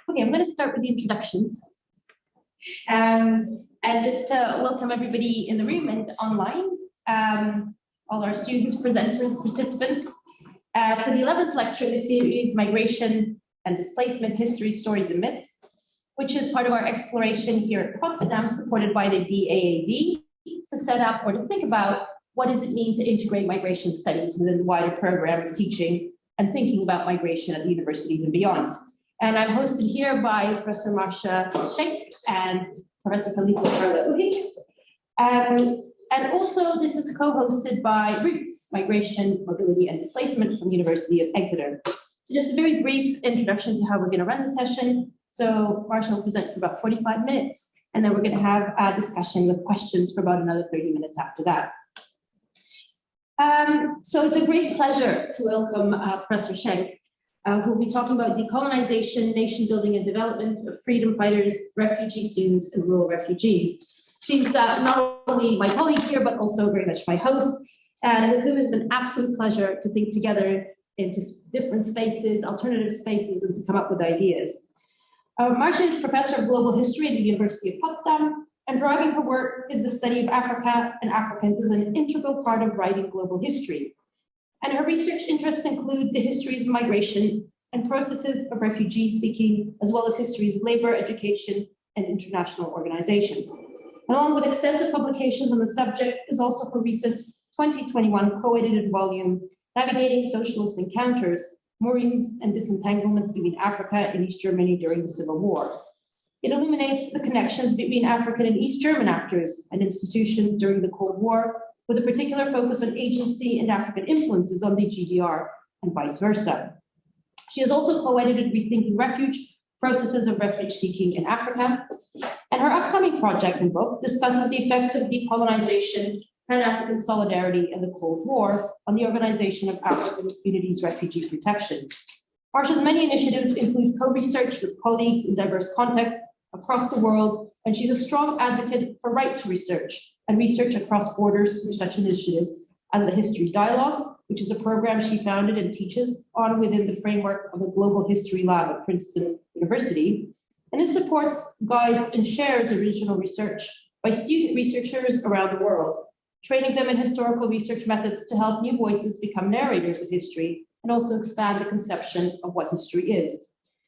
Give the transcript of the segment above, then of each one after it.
Okay, I'm going to start with the introductions. And just to welcome everybody in the room and online, all our students, presenters, participants, for the 11th lecture in the series, Migration and Displacement, History, Stories and Myths, which is part of our exploration here at Potsdam, supported by the DAAD, to set up or to think about what does it mean to integrate migration studies within the wider program of teaching and thinking about migration at universities and beyond. And I'm hosted here by Professor Marcia Schenck and Professor Felipe Carla. And also this is co-hosted by Roots, Migration, Mobility and Displacement from the University of Exeter. So just a very brief introduction to how we're going to run the session. So Marcia will present for about 45 minutes, and then we're going to have a discussion with questions for about another 30 minutes after that. So it's a great pleasure to welcome Professor Schenck, who will be talking about decolonization, nation building and development of freedom fighters, refugee students, and rural refugees. She's not only my colleague here, but also very much my host, and with whom it's an absolute pleasure to think together into different spaces, alternative spaces, and to come up with ideas. Marcia is Professor of Global History at the University of Potsdam, and driving her work is the study of Africa and Africans as an integral part of writing global history. And her research interests include the histories of migration and processes of refugee seeking, as well as histories of labor, education, and international organizations. And along with extensive publications on the subject is also her recent 2021 co-edited volume, Navigating Socialist Encounters, Moorings and Disentanglements Between Africa and East Germany During the Civil War. It illuminates the connections between African and East German actors and institutions during the Cold War, with a particular focus on agency and African influences on the GDR and vice versa. She has also co-edited Rethinking Refuge, Processes of Refuge Seeking in Africa, and her upcoming project and book discusses the effects of decolonization, Pan-African solidarity, and the Cold War on the organization of African communities' refugee protections. Marcia's many initiatives include co-research with colleagues in diverse contexts across the world, and she's a strong advocate for right to research and research across borders through such initiatives as the History Dialogues, which is a program she founded and teaches on within the framework of the Global History Lab at Princeton University. And it supports, guides, and shares original research by student researchers around the world, training them in historical research methods to help new voices become narrators of history and also expand the conception of what history is.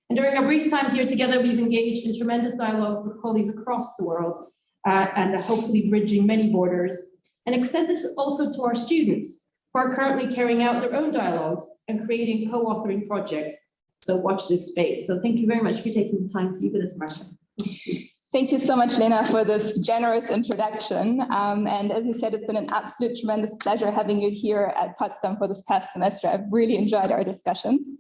And during our brief time here together, we've engaged in tremendous dialogues with colleagues across the world, and hopefully bridging many borders, and extend this also to our students who are currently carrying out their own dialogues and creating co-authoring projects. So watch this space. So thank you very much for taking the time to be with us, Marcia. Thank you so much, Lena, for this generous introduction. And as you said, it's been an absolute tremendous pleasure having you here at Potsdam for this past semester. I've really enjoyed our discussions.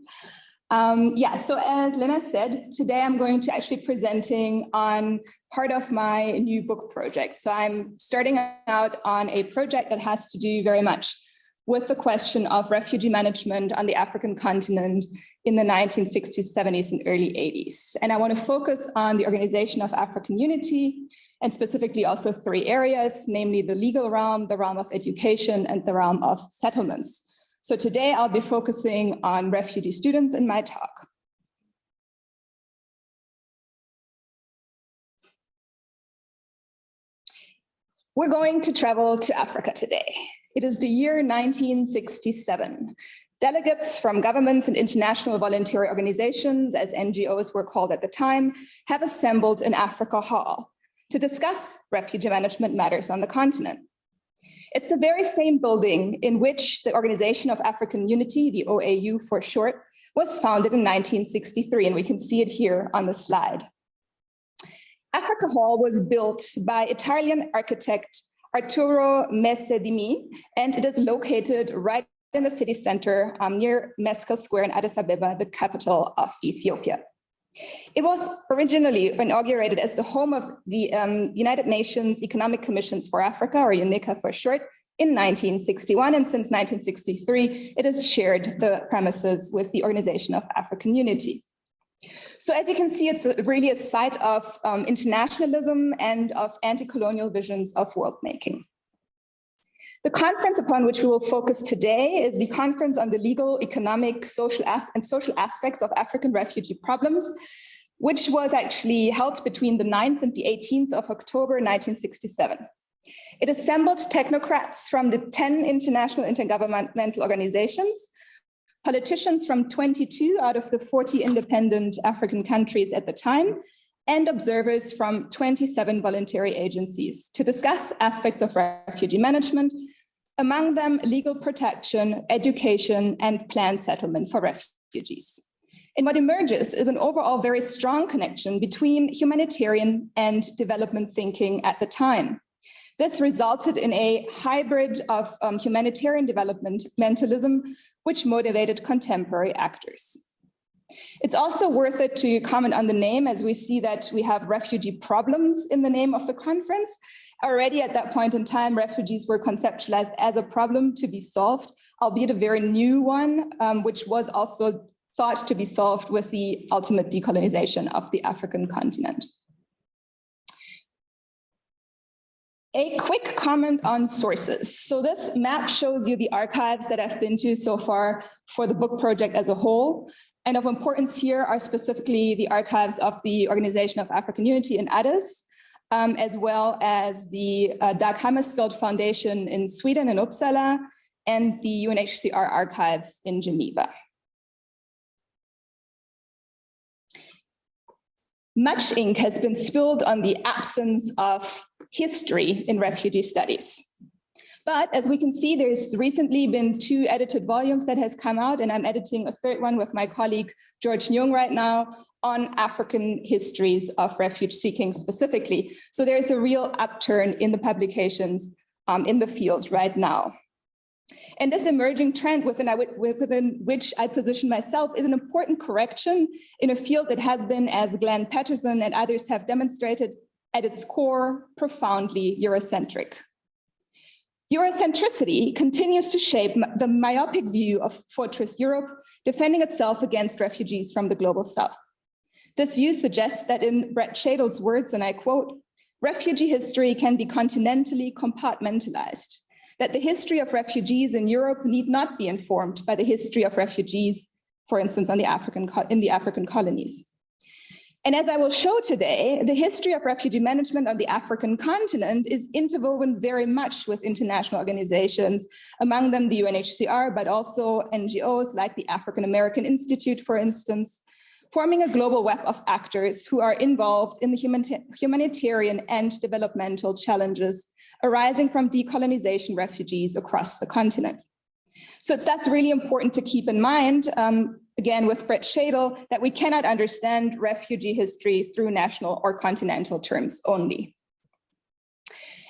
So as Lena said, today I'm going to actually presenting on part of my new book project. So I'm starting out on a project that has to do very much with the question of refugee management on the African continent in the 1960s, 70s, and early 80s. And I want to focus on the organization of African unity, and specifically also three areas, namely the legal realm, the realm of education, and the realm of settlements. So today I'll be focusing on refugee students in my talk. We're going to travel to Africa today. It is the year 1967. Delegates from governments and international voluntary organizations, as NGOs were called at the time, have assembled in Africa Hall to discuss refugee management matters on the continent. It's the very same building in which the Organization of African Unity, the OAU for short, was founded in 1963, and we can see it here on the slide. Africa Hall was built by Italian architect Arturo Mesedimi, and it is located right in the city center near Meskel Square in Addis Ababa, the capital of Ethiopia. It was originally inaugurated as the home of the United Nations Economic Commissions for Africa, or UNICA for short, in 1961, and since 1963, it has shared the premises with the Organization of African Unity. So as you can see, it's really a site of internationalism and of anti-colonial visions of world making. The conference upon which we will focus today is the Conference on the Legal, Economic, Social Aspects of African Refugee Problems, which was actually held between the 9th and the 18th of October, 1967. It assembled technocrats from the 10 international intergovernmental organizations, politicians from 22 out of the 40 independent African countries at the time, and observers from 27 voluntary agencies to discuss aspects of refugee management, among them legal protection, education, and planned settlement for refugees. And what emerges is an overall very strong connection between humanitarian and development thinking at the time. This resulted in a hybrid of humanitarian developmentalism, which motivated contemporary actors. It's also worth it to comment on the name, as we see that we have refugee problems in the name of the conference. Already at that point in time, refugees were conceptualized as a problem to be solved, albeit a very new one, which was also thought to be solved with the ultimate decolonization of the African continent. A quick comment on sources. So this map shows you the archives that I've been to so far for the book project as a whole. And of importance here are specifically the archives of the Organization of African Unity in Addis, as well as the Dag Hammarskjöld Foundation in Sweden in Uppsala, and the UNHCR archives in Geneva. Much ink has been spilled on the absence of history in refugee studies. But as we can see, there's recently been 2 edited volumes that has come out, and I'm editing a 3rd one with my colleague George Nyung right now on African histories of refuge seeking specifically. So there's a real upturn in the publications in the field right now. And this emerging trend within which I position myself is an important correction in a field that has been, as Glenn Patterson and others have demonstrated, at its core, profoundly Eurocentric. Eurocentricity continues to shape the myopic view of Fortress Europe, defending itself against refugees from the global south. This view suggests that, in Brett Schadle's words, and I quote, refugee history can be continentally compartmentalized, that the history of refugees in Europe need not be informed by the history of refugees, for instance, in the African colonies. And as I will show today, the history of refugee management on the African continent is interwoven very much with international organizations, among them the UNHCR, but also NGOs like the African American Institute, for instance, forming a global web of actors who are involved in the humanitarian and developmental challenges arising from decolonization refugees across the continent. So it's thus really important to keep in mind, again, with Brett Schadle, that we cannot understand refugee history through national or continental terms only.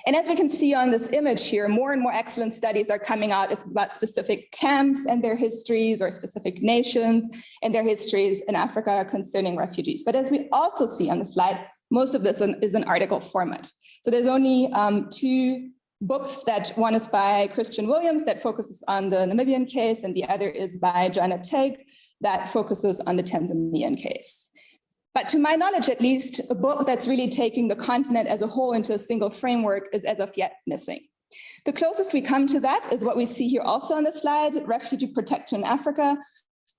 And as we can see on this image here, more and more excellent studies are coming out about specific camps and their histories, or specific nations and their histories in Africa concerning refugees. But as we also see on the slide, most of this is in article format. So there's only 2 books, that one is by Christian Williams that focuses on the Namibian case, and the other is by Joanna Teig that focuses on the Tanzanian case. But to my knowledge, at least, a book that's really taking the continent as a whole into a single framework is as of yet missing. The closest we come to that is what we see here also on the slide, Refugee Protection in Africa,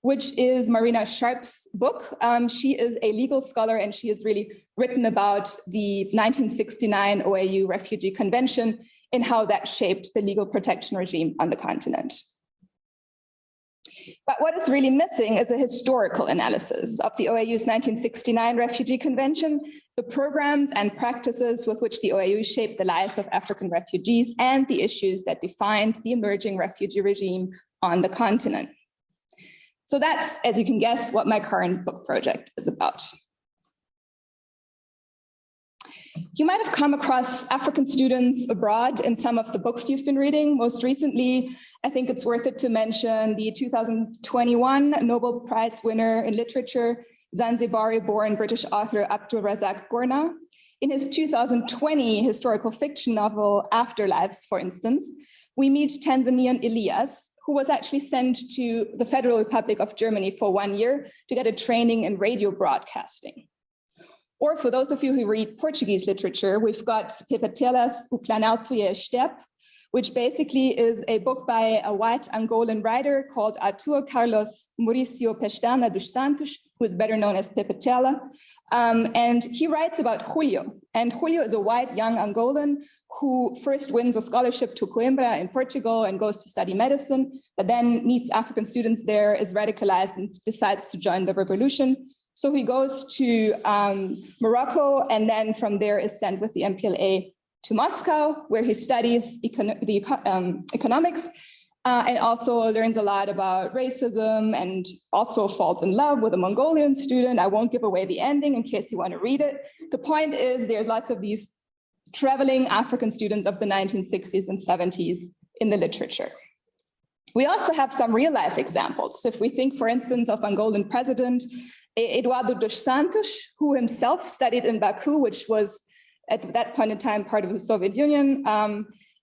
which is Marina Sharp's book. She is a legal scholar, and she has really written about the 1969 OAU Refugee Convention and how that shaped the legal protection regime on the continent. But what is really missing is a historical analysis of the OAU's 1969 Refugee Convention, the programs and practices with which the OAU shaped the lives of African refugees, and the issues that defined the emerging refugee regime on the continent. So that's, as you can guess, what my current book project is about. You might have come across African students abroad in some of the books you've been reading. Most recently, I think it's worth it to mention the 2021 Nobel Prize winner in literature, Zanzibari-born British author Abdul Razak Gurnah. In his 2020 historical fiction novel, Afterlives, for instance, we meet Tanzanian Elias, who was actually sent to the Federal Republic of Germany for 1 year to get a training in radio broadcasting. Or for those of you who read Portuguese literature, we've got Pepe Telas, O Planalto e a Estepe, which basically is a book by a white Angolan writer called Artur Carlos Mauricio Pestana dos Santos, who is better known as Pepe Tela. And he writes about Julio. And Julio is a white young Angolan who first wins a scholarship to Coimbra in Portugal and goes to study medicine, but then meets African students there, is radicalized, and decides to join the revolution. So he goes to Morocco, and then from there is sent with the MPLA to Moscow, where he studies economics and also learns a lot about racism, and also falls in love with a Mongolian student. I won't give away the ending in case you want to read it. The point is there's lots of these traveling African students of the 1960s and 70s in the literature. We also have some real life examples. If we think, for instance, of Angolan President Eduardo dos Santos, who himself studied in Baku, which was at that point in time part of the Soviet Union.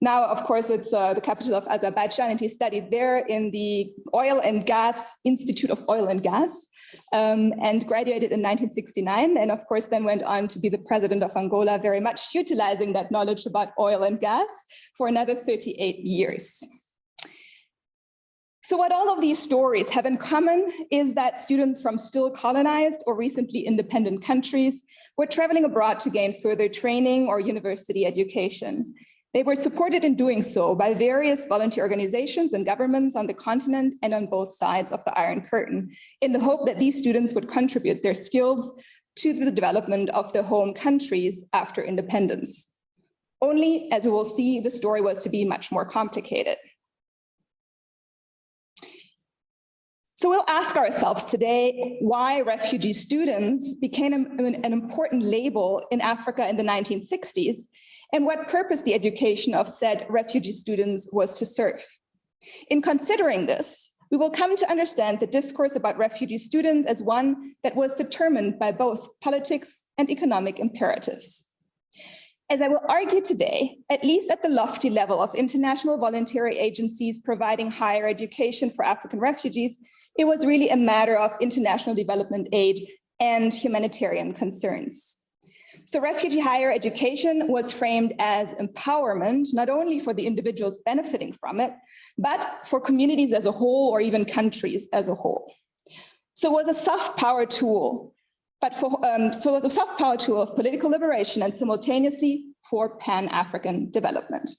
Now, of course, it's the capital of Azerbaijan, and he studied there in the Oil and Gas Institute of Oil and Gas, and graduated in 1969, and of course then went on to be the president of Angola, very much utilizing that knowledge about oil and gas for another 38 years. So what all of these stories have in common is that students from still colonized or recently independent countries were traveling abroad to gain further training or university education. They were supported in doing so by various volunteer organizations and governments on the continent and on both sides of the Iron Curtain, in the hope that these students would contribute their skills to the development of their home countries after independence. Only, as we will see, the story was to be much more complicated. So we'll ask ourselves today why refugee students became an important label in Africa in the 1960s, and what purpose the education of said refugee students was to serve. In considering this, we will come to understand the discourse about refugee students as one that was determined by both politics and economic imperatives. As I will argue today, at least at the lofty level of international voluntary agencies providing higher education for African refugees, it was really a matter of international development aid and humanitarian concerns. So refugee higher education was framed as empowerment, not only for the individuals benefiting from it, but for communities as a whole, or even countries as a whole. So it was a soft power tool, but it was a soft power tool of political liberation and simultaneously for Pan-African development.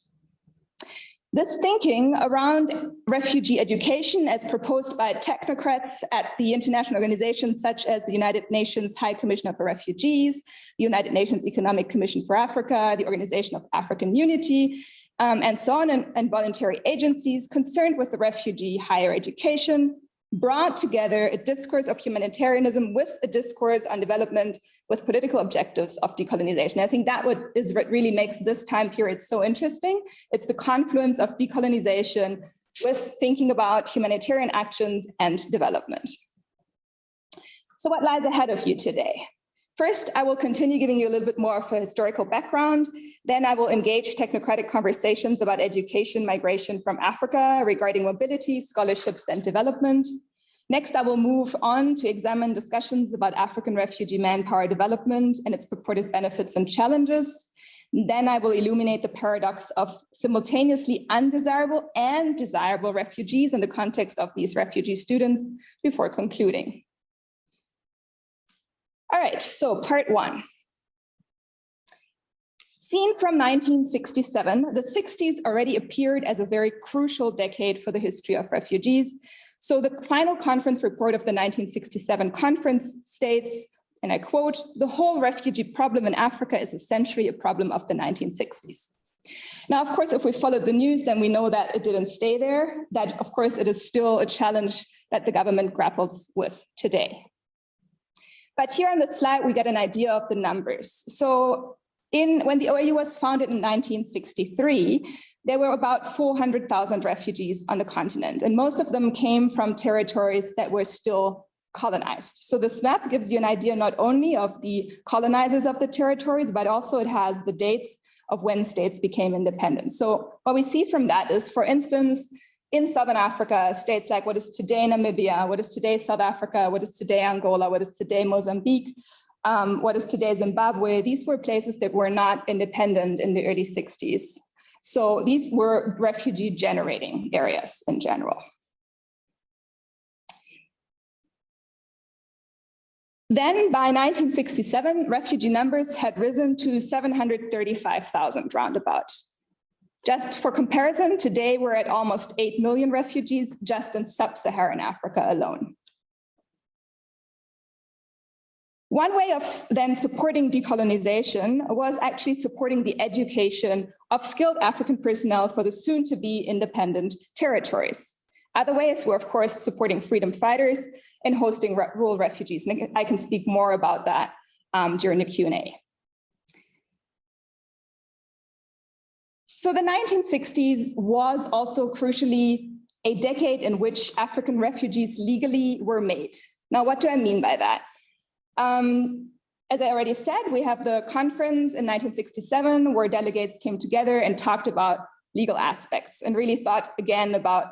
This thinking around refugee education, as proposed by technocrats at the international organizations such as the United Nations High Commissioner for Refugees, the United Nations Economic Commission for Africa, the Organization of African Unity, and so on, and voluntary agencies concerned with the refugee higher education, brought together a discourse of humanitarianism with a discourse on development with political objectives of decolonization. I think that what really makes this time period so interesting. It's the confluence of decolonization with thinking about humanitarian actions and development. So what lies ahead of you today? First, I will continue giving you a little bit more of a historical background. Then I will engage technocratic conversations about education migration from Africa regarding mobility, scholarships, and development. Next, I will move on to examine discussions about African refugee manpower development and its purported benefits and challenges. Then I will illuminate the paradox of simultaneously undesirable and desirable refugees in the context of these refugee students before concluding. All right, so part one. Seen from 1967, the 60s already appeared as a very crucial decade for the history of refugees. So the final conference report of the 1967 conference states, and I quote, "The whole refugee problem in Africa is essentially a problem of the 1960s. Now, of course, if we follow the news, then we know that it didn't stay there, that of course it is still a challenge that the government grapples with today. But here on the slide, we get an idea of the numbers. So when the OAU was founded in 1963, there were about 400,000 refugees on the continent, and most of them came from territories that were still colonized. So this map gives you an idea not only of the colonizers of the territories, but also it has the dates of when states became independent. So what we see from that is, for instance, in Southern Africa, states like what is today Namibia, what is today South Africa, what is today Angola, what is today Mozambique, what is today Zimbabwe, these were places that were not independent in the early 60s. So these were refugee generating areas in general. Then by 1967, refugee numbers had risen to 735,000 roundabout. Just for comparison, today we're at almost 8 million refugees just in sub-Saharan Africa alone. One way of then supporting decolonization was actually supporting the education of skilled African personnel for the soon-to-be independent territories. Other ways were, of course, supporting freedom fighters and hosting rural refugees. And I can speak more about that during the Q&A. So the 1960s was also crucially a decade in which African refugees legally were made. Now, what do I mean by that? As I already said, we have the conference in 1967 where delegates came together and talked about legal aspects and really thought again about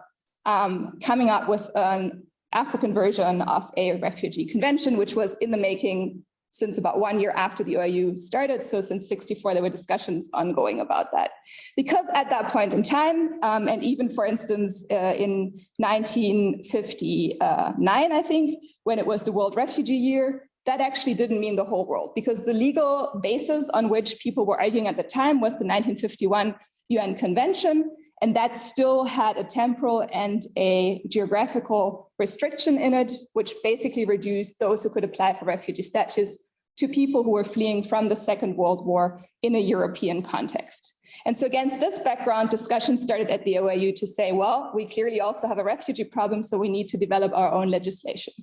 coming up with an African version of a refugee convention, which was in the making since about 1 year after the OIU started. So since '64, there were discussions ongoing about that. Because at that point in time, and even for instance, in 1959, I think, when it was the World Refugee Year, that actually didn't mean the whole world, because the legal basis on which people were arguing at the time was the 1951 UN Convention, and that still had a temporal and a geographical restriction in it, which basically reduced those who could apply for refugee status to people who were fleeing from the Second World War in a European context. And so against this background, discussions started at the OIU to say, well, we clearly also have a refugee problem, so we need to develop our own legislation.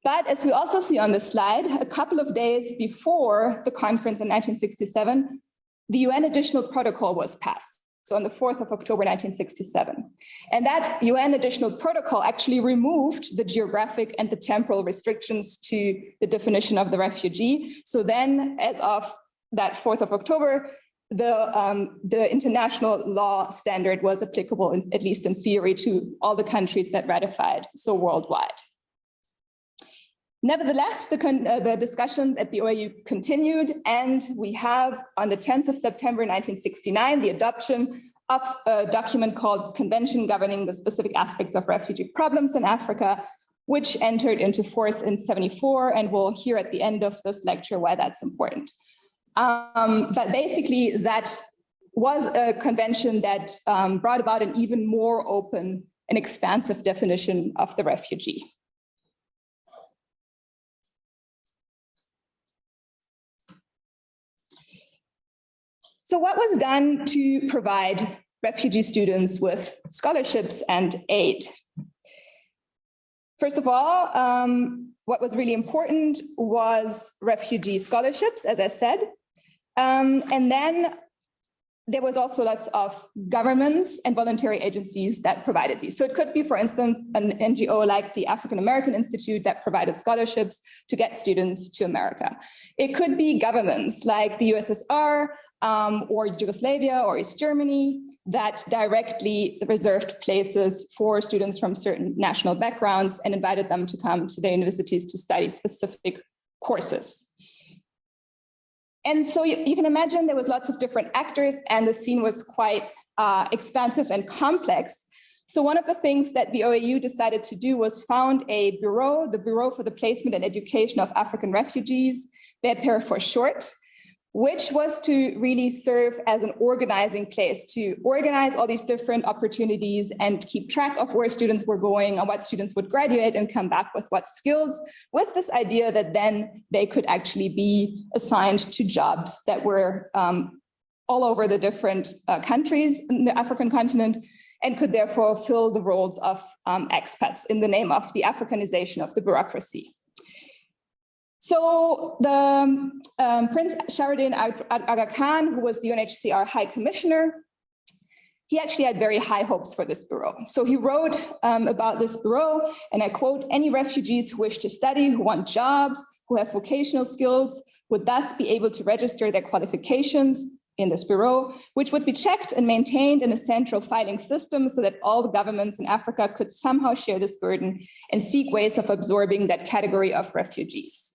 But as we also see on the slide, a couple of days before the conference in 1967, the UN Additional Protocol was passed. So on the 4th of October, 1967. And that UN Additional Protocol actually removed the geographic and the temporal restrictions to the definition of the refugee. So then, as of that 4th of October, the international law standard was applicable, at least in theory, to all the countries that ratified, so worldwide. Nevertheless, the discussions at the OIU continued, and we have on the 10th of September 1969 the adoption of a document called Convention Governing the Specific Aspects of Refugee Problems in Africa, which entered into force in '74, and we'll hear at the end of this lecture why that's important. But basically, that was a convention that brought about an even more open and expansive definition of the refugee. So what was done to provide refugee students with scholarships and aid? First of all, what was really important was refugee scholarships, as I said. And then there was also lots of governments and voluntary agencies that provided these. So it could be, for instance, an NGO like the African American Institute that provided scholarships to get students to America. It could be governments like the USSR, or Yugoslavia or East Germany that directly reserved places for students from certain national backgrounds and invited them to come to their universities to study specific courses. And so you can imagine there was lots of different actors and the scene was quite expansive and complex. So one of the things that the OAU decided to do was found a bureau, the Bureau for the Placement and Education of African Refugees, BEPER for short, which was to really serve as an organizing place to organize all these different opportunities and keep track of where students were going and what students would graduate and come back with what skills, with this idea that then they could actually be assigned to jobs that were all over the different countries in the African continent and could therefore fill the roles of expats in the name of the Africanization of the bureaucracy. So the Prince Shahruddin Aga Khan, who was the UNHCR High Commissioner, he actually had very high hopes for this bureau. So he wrote about this bureau, and I quote, "Any refugees who wish to study, who want jobs, who have vocational skills, would thus be able to register their qualifications in this bureau, which would be checked and maintained in a central filing system so that all the governments in Africa could somehow share this burden and seek ways of absorbing that category of refugees."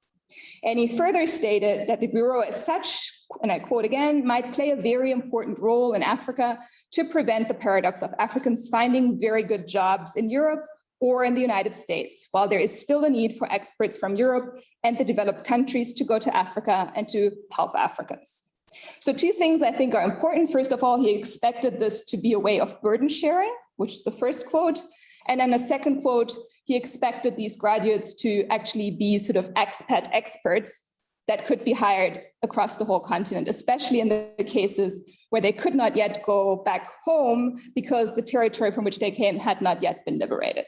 And he further stated that the Bureau as such, and I quote again, might play a very important role in Africa to prevent the paradox of Africans finding very good jobs in Europe or in the United States, while there is still a need for experts from Europe and the developed countries to go to Africa and to help Africans. So two things I think are important. First of all, he expected this to be a way of burden sharing, which is the first quote. And then the second quote, he expected these graduates to actually be sort of expat experts that could be hired across the whole continent, especially in the cases where they could not yet go back home because the territory from which they came had not yet been liberated.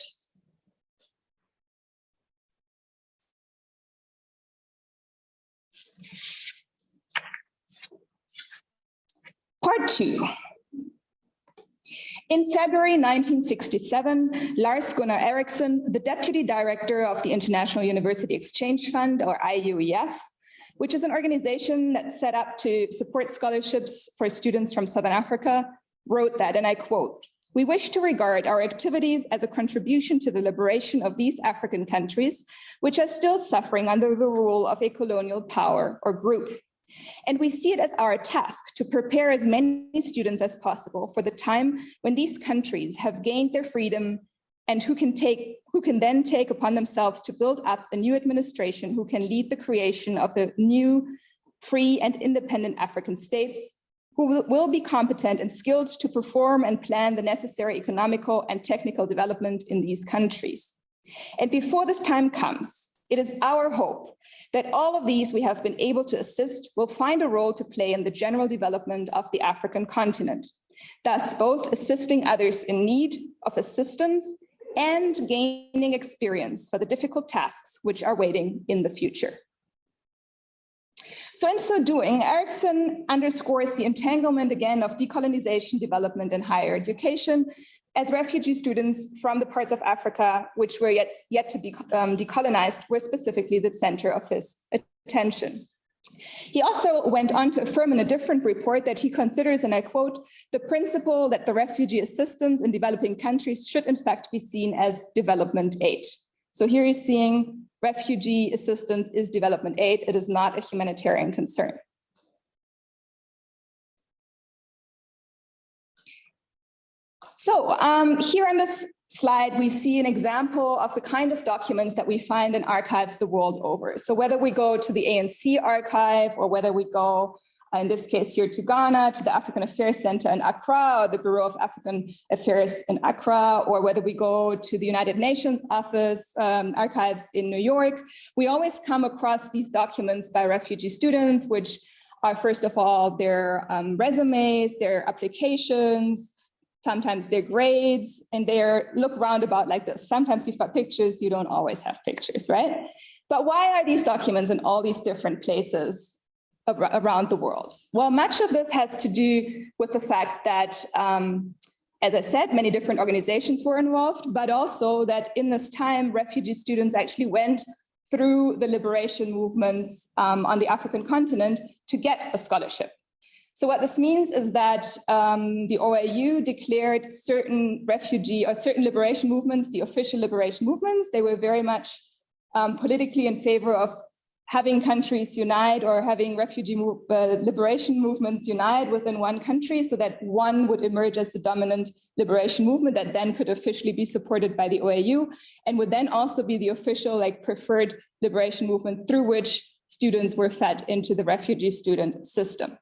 Part 2. In February 1967, Lars Gunnar Eriksson, the deputy director of the International University Exchange Fund, or IUEF, which is an organization that's set up to support scholarships for students from Southern Africa, wrote that, and I quote, "We wish to regard our activities as a contribution to the liberation of these African countries, which are still suffering under the rule of a colonial power or group. And we see it as our task to prepare as many students as possible for the time when these countries have gained their freedom and who can then take upon themselves to build up a new administration who can lead the creation of a new, free and independent African states, who will be competent and skilled to perform and plan the necessary economical and technical development in these countries. And before this time comes, it is our hope that all of these we have been able to assist will find a role to play in the general development of the African continent, thus both assisting others in need of assistance and gaining experience for the difficult tasks which are waiting in the future." So in so doing, Eriksson underscores the entanglement again of decolonization, development, and higher education as refugee students from the parts of Africa which were yet to be decolonized were specifically the center of his attention. He also went on to affirm in a different report that he considers, and I quote, "the principle that the refugee assistance in developing countries should in fact be seen as development aid." So here he's seeing refugee assistance is development aid. It is not a humanitarian concern. So here on this slide, we see an example of the kind of documents that we find in archives the world over. So whether we go to the ANC archive or whether we go, in this case here to Ghana, to the African Affairs Center in Accra, or the Bureau of African Affairs in Accra, or whether we go to the United Nations office archives in New York, we always come across these documents by refugee students, which are first of all their resumes, their applications, sometimes their grades, and they look roundabout like this. Sometimes you've got pictures, you don't always have pictures, right? But why are these documents in all these different places around the world? Well, much of this has to do with the fact that, as I said, many different organizations were involved, but also that in this time, refugee students actually went through the liberation movements on the African continent to get a scholarship. So what this means is that the OAU declared certain refugee or certain liberation movements, the official liberation movements. They were very much politically in favor of having countries unite or having refugee liberation movements unite within one country so that one would emerge as the dominant liberation movement that then could officially be supported by the OAU and would then also be the official preferred liberation movement through which students were fed into the refugee student system.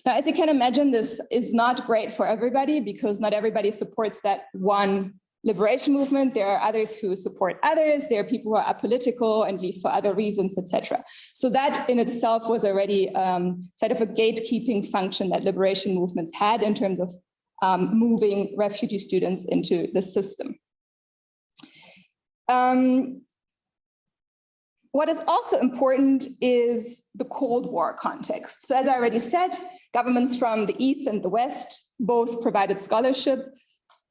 Now, as you can imagine, this is not great for everybody because not everybody supports that one liberation movement. There are others who support others. There are people who are apolitical and leave for other reasons, etc. So that in itself was already sort of a gatekeeping function that liberation movements had in terms of moving refugee students into the system. What is also important is the Cold War context. So as I already said, governments from the East and the West both provided scholarships,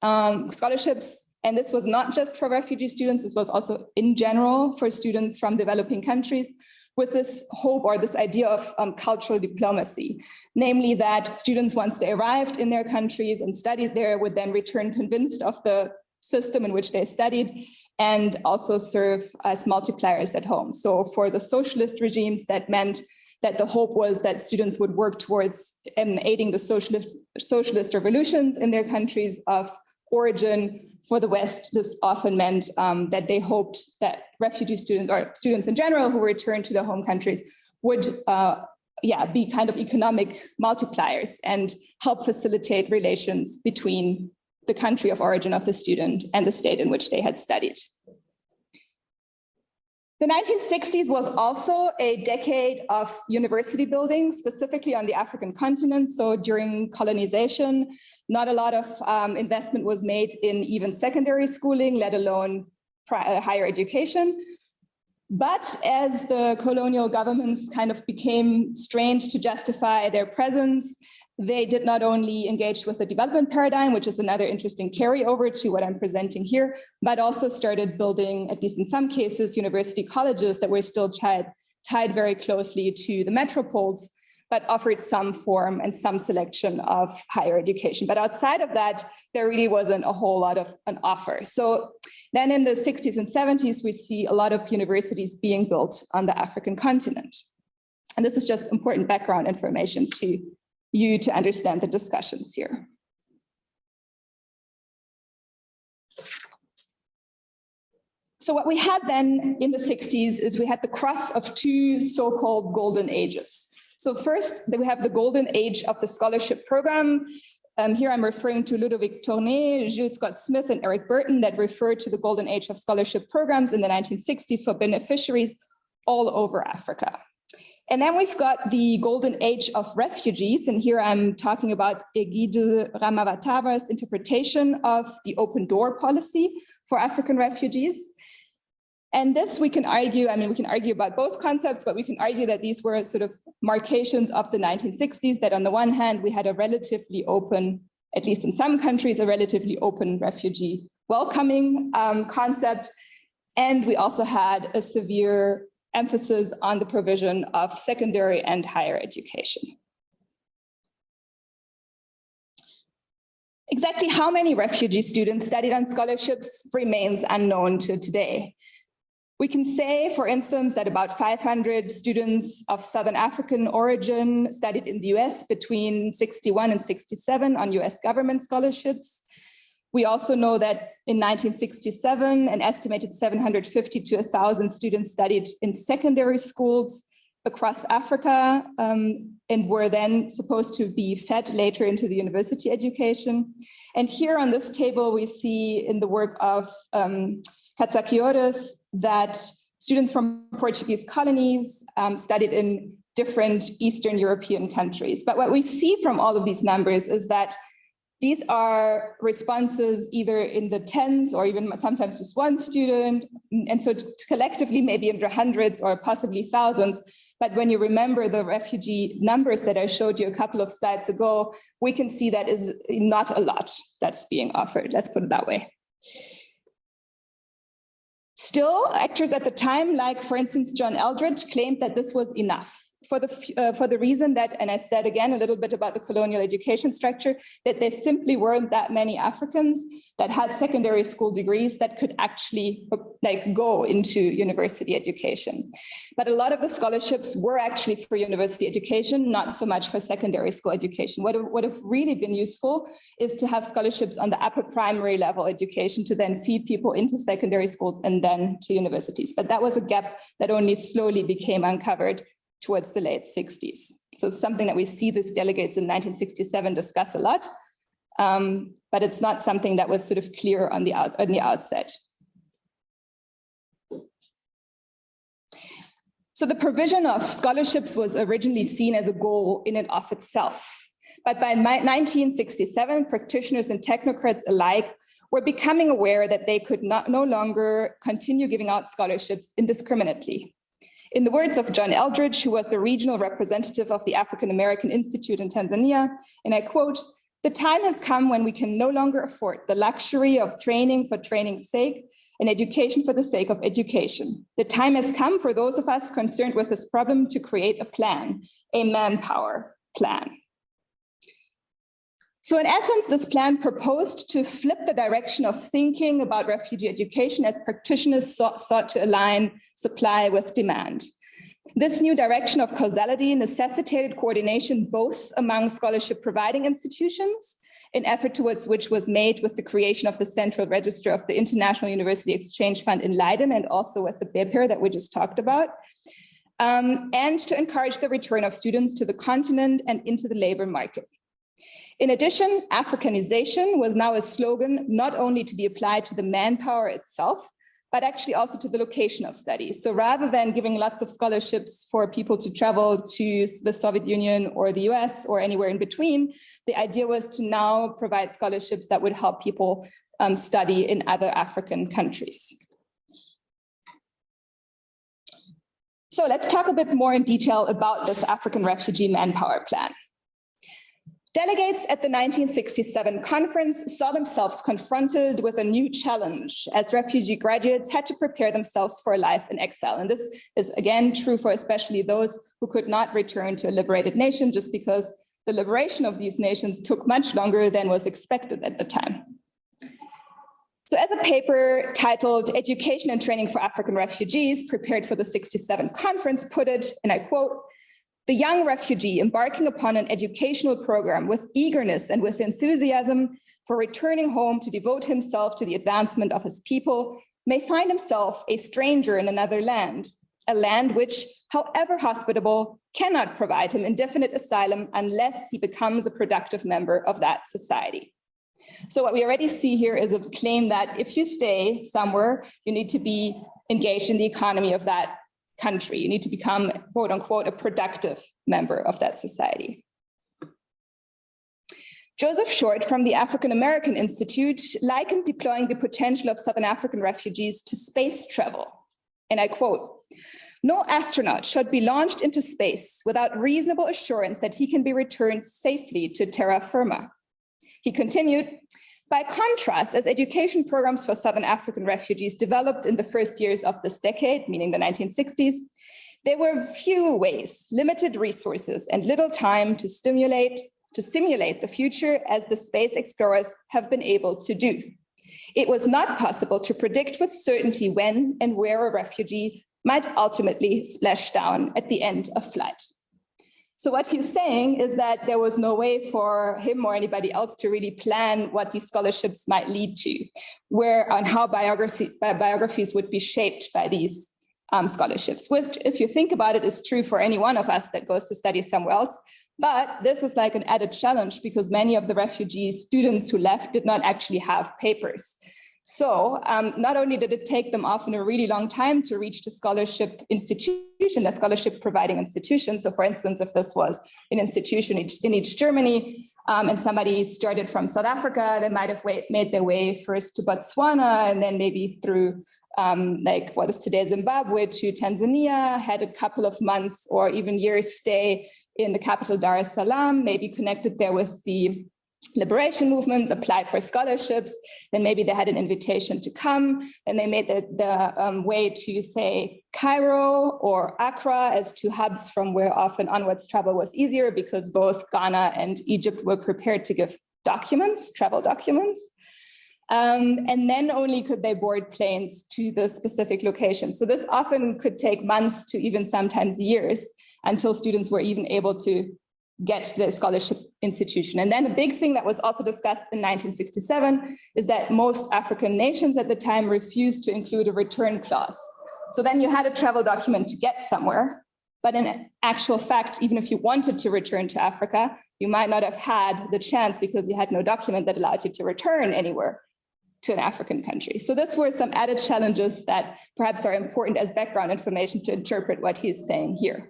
and this was not just for refugee students, this was also in general for students from developing countries with this hope or this idea of cultural diplomacy, namely that students, once they arrived in their countries and studied there, would then return convinced of the system in which they studied, and also serve as multipliers at home. So for the socialist regimes, that meant that the hope was that students would work towards aiding the socialist revolutions in their countries of origin. For the West, this often meant that they hoped that refugee students, or students in general who returned to their home countries, would be kind of economic multipliers and help facilitate relations between the country of origin of the student and the state in which they had studied. The 1960s was also a decade of university building, specifically on the African continent. So during colonization, not a lot of investment was made in even secondary schooling, let alone higher education. But as the colonial governments kind of became strained to justify their presence, they did not only engage with the development paradigm, which is another interesting carryover to what I'm presenting here, but also started building, at least in some cases, university colleges that were still tied very closely to the metropoles, but offered some form and some selection of higher education. But outside of that, there really wasn't a whole lot of an offer. So then in the 60s and 70s, we see a lot of universities being built on the African continent. And this is just important background information to you to understand the discussions here. So what we had then in the 60s is we had the cross of two so-called golden ages. So first, we have the golden age of the scholarship program. Here I'm referring to Ludovic Tournay, Jules Scott Smith, and Eric Burton that refer to the golden age of scholarship programs in the 1960s for beneficiaries all over Africa. And then we've got the golden age of refugees. And here I'm talking about Egide Ramavatava's interpretation of the open door policy for African refugees. And this we can argue, we can argue about both concepts, but we can argue that these were sort of markations of the 1960s, that on the one hand, we had a relatively open, at least in some countries, a relatively open refugee welcoming concept. And we also had a severe emphasis on the provision of secondary and higher education. Exactly how many refugee students studied on scholarships remains unknown to today. We can say, for instance, that about 500 students of Southern African origin studied in the US between 61 and 67 on US government scholarships. We also know that in 1967, an estimated 750 to 1,000 students studied in secondary schools across Africa and were then supposed to be fed later into the university education. And here on this table, we see in the work of Katsakiores that students from Portuguese colonies studied in different Eastern European countries. But what we see from all of these numbers is that these are responses either in the tens or even sometimes just one student. And so collectively, maybe in the hundreds or possibly thousands. But when you remember the refugee numbers that I showed you a couple of slides ago, we can see that is not a lot that's being offered. Let's put it that way. Still, actors at the time, like for instance, John Eldridge, claimed that this was enough. For the reason that, and I said again a little bit about the colonial education structure, that there simply weren't that many Africans that had secondary school degrees that could actually go into university education. But a lot of the scholarships were actually for university education, not so much for secondary school education. What would have really been useful is to have scholarships on the upper primary level education to then feed people into secondary schools and then to universities. But that was a gap that only slowly became uncovered towards the late 60s. So it's something that we see these delegates in 1967 discuss a lot, but it's not something that was sort of clear on the outset. So the provision of scholarships was originally seen as a goal in and of itself. But by 1967, practitioners and technocrats alike were becoming aware that they could no longer continue giving out scholarships indiscriminately. In the words of John Eldridge, who was the regional representative of the African American Institute in Tanzania, and I quote, "The time has come when we can no longer afford the luxury of training for training's sake and education for the sake of education. The time has come for those of us concerned with this problem to create a plan, a manpower plan." So in essence, this plan proposed to flip the direction of thinking about refugee education as practitioners sought to align supply with demand. This new direction of causality necessitated coordination both among scholarship providing institutions, an effort towards which was made with the creation of the Central Register of the International University Exchange Fund in Leiden, and also with the BEPER that we just talked about, and to encourage the return of students to the continent and into the labor market. In addition, Africanization was now a slogan not only to be applied to the manpower itself, but actually also to the location of studies. So rather than giving lots of scholarships for people to travel to the Soviet Union or the US or anywhere in between, the idea was to now provide scholarships that would help people study in other African countries. So let's talk a bit more in detail about this African refugee manpower plan. Delegates at the 1967 conference saw themselves confronted with a new challenge as refugee graduates had to prepare themselves for a life in exile. And this is again true for especially those who could not return to a liberated nation, just because the liberation of these nations took much longer than was expected at the time. So as a paper titled Education and Training for African Refugees, prepared for the 67 conference, put it, and I quote, "The young refugee embarking upon an educational program with eagerness and with enthusiasm for returning home to devote himself to the advancement of his people may find himself a stranger in another land, a land which, however hospitable, cannot provide him indefinite asylum unless he becomes a productive member of that society." So what we already see here is a claim that if you stay somewhere, you need to be engaged in the economy of that country. You need to become, quote unquote, a productive member of that society. Joseph Short from the African American Institute likened deploying the potential of Southern African refugees to space travel. And I quote, "No astronaut should be launched into space without reasonable assurance that he can be returned safely to terra firma." He continued, "By contrast, as education programs for Southern African refugees developed in the first years of this decade, meaning the 1960s, there were few ways, limited resources, and little time to simulate the future as the space explorers have been able to do. It was not possible to predict with certainty when and where a refugee might ultimately splash down at the end of flight." So what he's saying is that there was no way for him or anybody else to really plan what these scholarships might lead to, where on how biographies would be shaped by these scholarships, which, if you think about it, is true for any one of us that goes to study somewhere else. But this is like an added challenge because many of the refugee students who left did not actually have papers. So not only did it take them often a really long time to reach the scholarship institution, the scholarship providing institution. So for instance, if this was an institution in East Germany and somebody started from South Africa, they might have made their way first to Botswana and then maybe through like what is today Zimbabwe to Tanzania, had a couple of months or even years stay in the capital Dar es Salaam, maybe connected there with the liberation movements, applied for scholarships, then maybe they had an invitation to come, and they made the way to, say, Cairo or Accra as two hubs from where often onwards travel was easier because both Ghana and Egypt were prepared to give documents, travel documents. And then only could they board planes to the specific location. So this often could take months to even sometimes years until students were even able to get to the scholarship institution. And then a big thing that was also discussed in 1967 is that most African nations at the time refused to include a return clause. So then you had a travel document to get somewhere, but in actual fact, even if you wanted to return to Africa, you might not have had the chance because you had no document that allowed you to return anywhere to an African country. So these were some added challenges that perhaps are important as background information to interpret what he's saying here.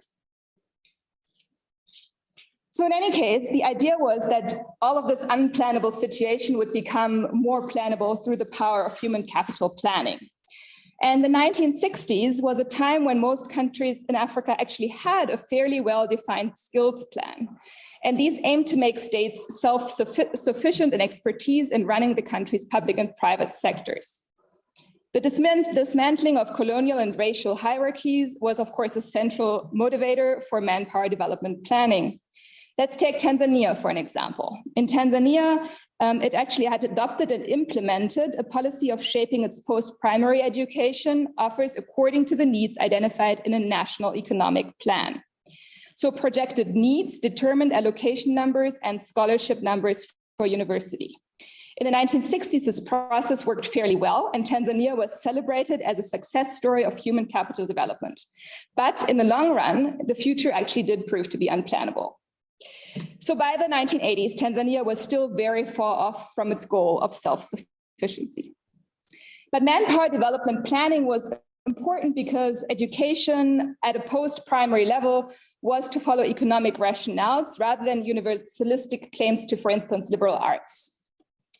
So in any case, the idea was that all of this unplannable situation would become more plannable through the power of human capital planning. And the 1960s was a time when most countries in Africa actually had a fairly well-defined skills plan. And these aimed to make states self-sufficient in expertise in running the country's public and private sectors. The dismantling of colonial and racial hierarchies was, of course, a central motivator for manpower development planning. Let's take Tanzania for an example. In Tanzania, it actually had adopted and implemented a policy of shaping its post-primary education offers according to the needs identified in a national economic plan. So projected needs determined allocation numbers and scholarship numbers for university. In the 1960s, this process worked fairly well, and Tanzania was celebrated as a success story of human capital development. But in the long run, the future actually did prove to be unplannable. So by the 1980s, Tanzania was still very far off from its goal of self-sufficiency. But manpower development planning was important because education at a post-primary level was to follow economic rationales rather than universalistic claims to, for instance, liberal arts.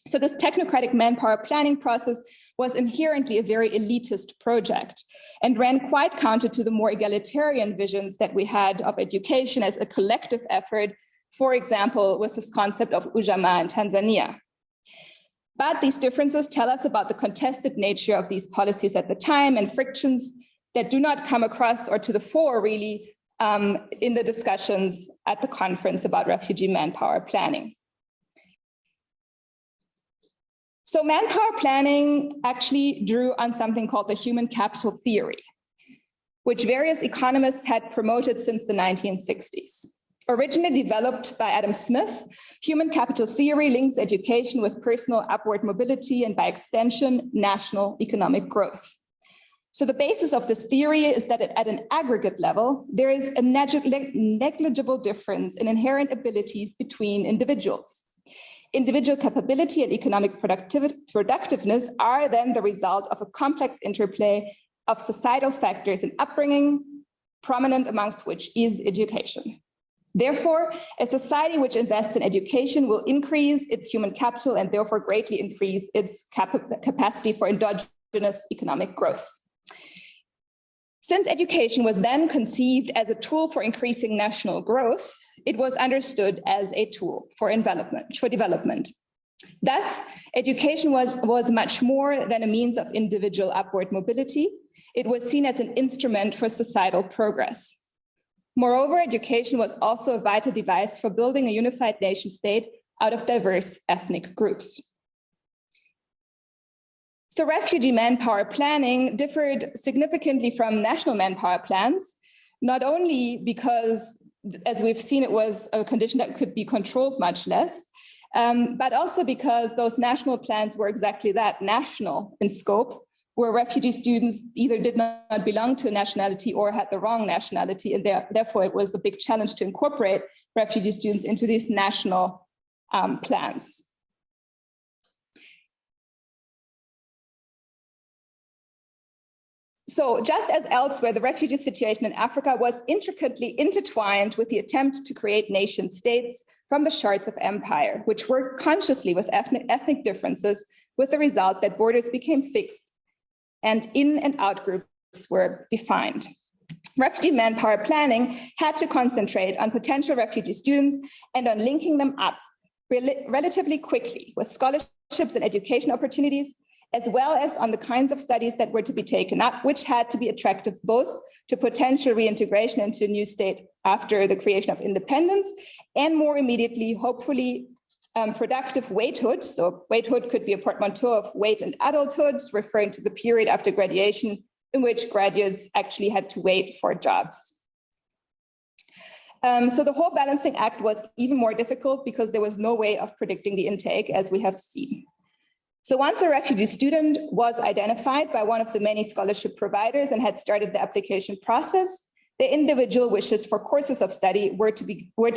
So this technocratic manpower planning process was inherently a very elitist project and ran quite counter to the more egalitarian visions that we had of education as a collective effort, for example, with this concept of ujamaa in Tanzania. But these differences tell us about the contested nature of these policies at the time and frictions that do not come across or to the fore really in the discussions at the conference about refugee manpower planning. So manpower planning actually drew on something called the human capital theory, which various economists had promoted since the 1960s. Originally developed by Adam Smith, human capital theory links education with personal upward mobility and by extension, national economic growth. So the basis of this theory is that at an aggregate level, there is a negligible difference in inherent abilities between individuals. Individual capability and economic productiveness are then the result of a complex interplay of societal factors and upbringing, prominent amongst which is education. Therefore, a society which invests in education will increase its human capital and therefore greatly increase its capacity for endogenous economic growth. Since education was then conceived as a tool for increasing national growth, it was understood as a tool for development. Thus, education was much more than a means of individual upward mobility. It was seen as an instrument for societal progress. Moreover, education was also a vital device for building a unified nation state out of diverse ethnic groups. So refugee manpower planning differed significantly from national manpower plans, not only because, as we've seen, it was a condition that could be controlled much less, but also because those national plans were exactly that, national in scope, where refugee students either did not belong to a nationality or had the wrong nationality, and therefore it was a big challenge to incorporate refugee students into these national plans. So just as elsewhere, the refugee situation in Africa was intricately intertwined with the attempt to create nation states from the shards of empire, which worked consciously with ethnic differences, with the result that borders became fixed and in and out groups were defined. Refugee manpower planning had to concentrate on potential refugee students and on linking them up relatively quickly with scholarships and education opportunities, as well as on the kinds of studies that were to be taken up, which had to be attractive both to potential reintegration into a new state after the creation of independence, and more immediately, hopefully, productive waithood. So waithood could be a portmanteau of wait and adulthood, referring to the period after graduation in which graduates actually had to wait for jobs. So the whole balancing act was even more difficult because there was no way of predicting the intake, as we have seen. So once a refugee student was identified by one of the many scholarship providers and had started the application process, the individual wishes for courses of study were to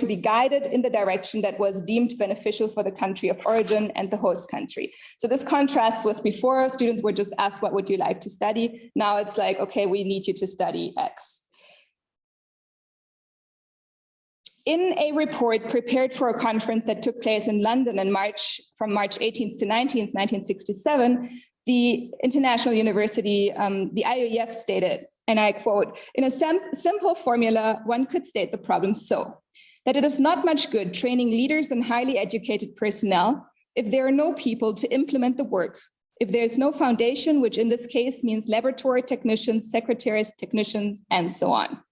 be guided in the direction that was deemed beneficial for the country of origin and the host country. So this contrasts with before, students were just asked, what would you like to study? Now it's like, okay, we need you to study X. In a report prepared for a conference that took place in London in from March 18th to 19th, 1967, the International University, the IUEF stated, and I quote, "In a simple formula, one could state the problem so, that it is not much good training leaders and highly educated personnel if there are no people to implement the work, if there is no foundation, which in this case means laboratory technicians, secretaries, technicians, and so on."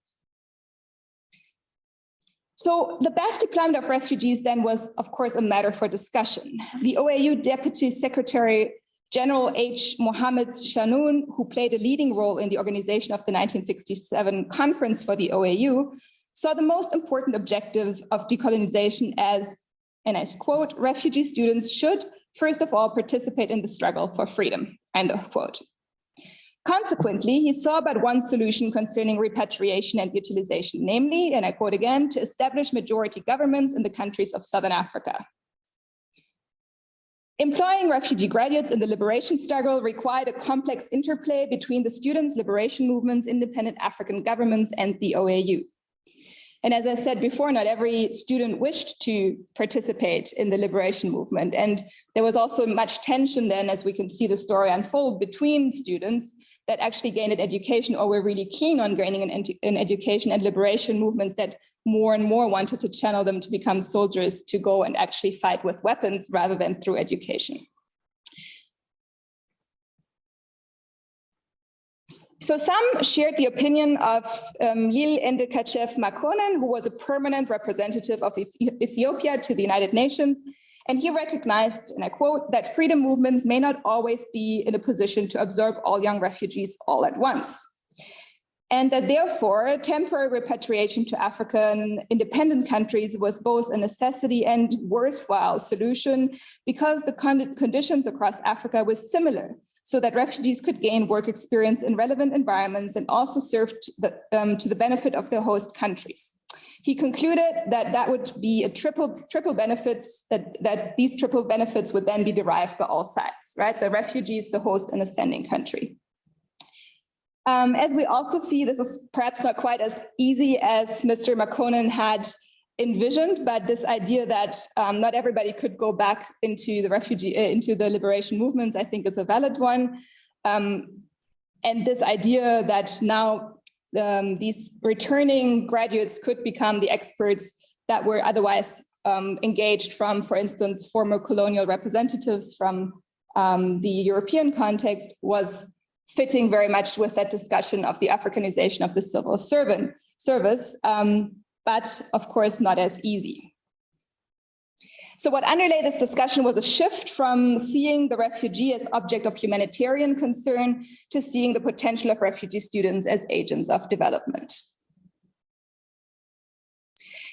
So the best deployment of refugees then was, of course, a matter for discussion. The OAU Deputy Secretary General H. Mohammed Shanoon, who played a leading role in the organization of the 1967 conference for the OAU, saw the most important objective of decolonization as, and I quote, refugee students should, first of all, participate in the struggle for freedom, end of quote. Consequently, he saw but one solution concerning repatriation and utilization, namely, and I quote again, to establish majority governments in the countries of Southern Africa. Employing refugee graduates in the liberation struggle required a complex interplay between the students' liberation movements, independent African governments, and the OAU. And as I said before, not every student wished to participate in the liberation movement. And there was also much tension then, as we can see the story unfold, between students that actually gained an education or were really keen on gaining an education, and liberation movements that more and more wanted to channel them to become soldiers to go and actually fight with weapons rather than through education. So some shared the opinion of Lil Endekachev Makonnen, who was a permanent representative of Ethiopia to the United Nations. And he recognized, and I quote, that freedom movements may not always be in a position to absorb all young refugees all at once. And that therefore, temporary repatriation to African independent countries was both a necessity and worthwhile solution because the conditions across Africa were similar, so that refugees could gain work experience in relevant environments and also serve to the benefit of their host countries. He concluded that that would be a triple benefits, that these triple benefits would then be derived by all sides, right? The refugees, the host, and the sending country. As we also see, this is perhaps not quite as easy as Mr. Makonnen had envisioned, but this idea that not everybody could go back into the liberation movements, I think is a valid one. And this idea that now these returning graduates could become the experts that were otherwise engaged from, for instance, former colonial representatives from the European context was fitting very much with that discussion of the Africanization of the civil service, but of course not as easy. So what underlay this discussion was a shift from seeing the refugee as object of humanitarian concern to seeing the potential of refugee students as agents of development.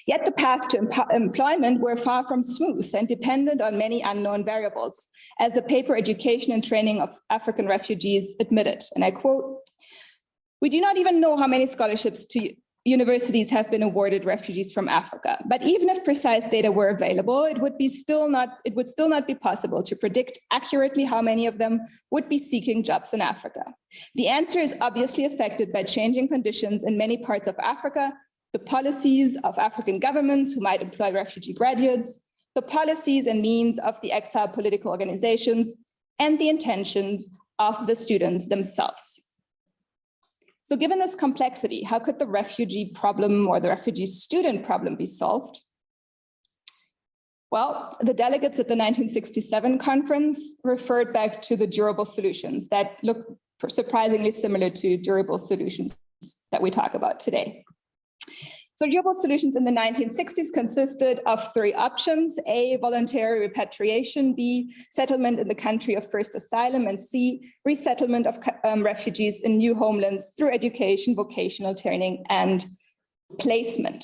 Yet the path to employment were far from smooth and dependent on many unknown variables, as the paper Education and Training of African Refugees admitted, and I quote, "We do not even know how many scholarships to universities have been awarded refugees from Africa. But even if precise data were available, it would still not be possible to predict accurately how many of them would be seeking jobs in Africa. The answer is obviously affected by changing conditions in many parts of Africa, the policies of African governments who might employ refugee graduates, the policies and means of the exiled political organizations, and the intentions of the students themselves." So given this complexity, how could the refugee problem or the refugee student problem be solved? Well, the delegates at the 1967 conference referred back to the durable solutions that look surprisingly similar to durable solutions that we talk about today. So durable solutions in the 1960s consisted of three options: A, voluntary repatriation; B, settlement in the country of first asylum; and C, resettlement of refugees in new homelands through education, vocational training, and placement.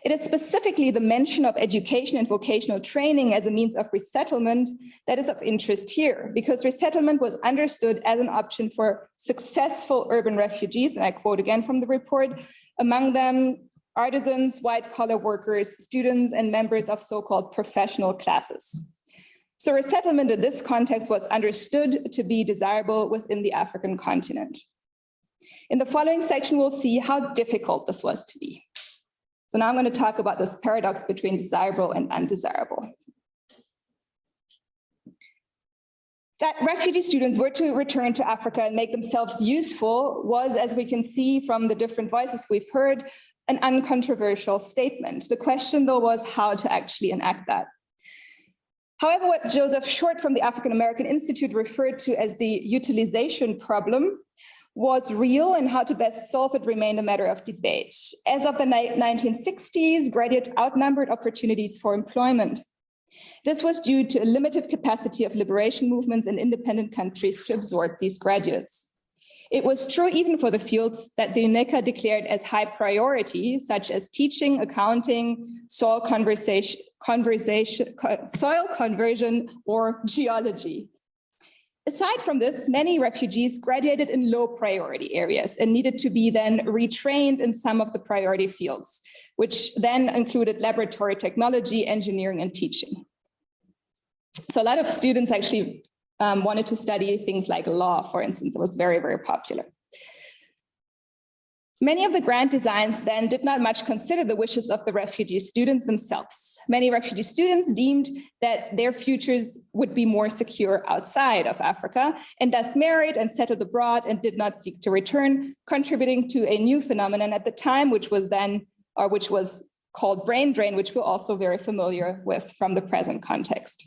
It is specifically the mention of education and vocational training as a means of resettlement that is of interest here, because resettlement was understood as an option for successful urban refugees, and I quote again from the report, among them artisans, white-collar workers, students, and members of so-called professional classes. So resettlement in this context was understood to be desirable within the African continent. In the following section, we'll see how difficult this was to be. So now I'm going to talk about this paradox between desirable and undesirable. That refugee students were to return to Africa and make themselves useful was, as we can see from the different voices we've heard, an uncontroversial statement. The question, though, was how to actually enact that. However, what Joseph Short from the African American Institute referred to as the utilization problem was real and how to best solve it remained a matter of debate. As of the 1960s, graduate outnumbered opportunities for employment. This was due to a limited capacity of liberation movements in independent countries to absorb these graduates. It was true even for the fields that the UNECA declared as high priority, such as teaching, accounting, soil conversion, or geology. Aside from this, many refugees graduated in low priority areas and needed to be then retrained in some of the priority fields, which then included laboratory technology, engineering, and teaching. So a lot of students actually wanted to study things like law, for instance. It was very, very popular. Many of the grant designs then did not much consider the wishes of the refugee students themselves. Many refugee students deemed that their futures would be more secure outside of Africa and thus married and settled abroad and did not seek to return, contributing to a new phenomenon at the time, which was called brain drain, which we're also very familiar with from the present context.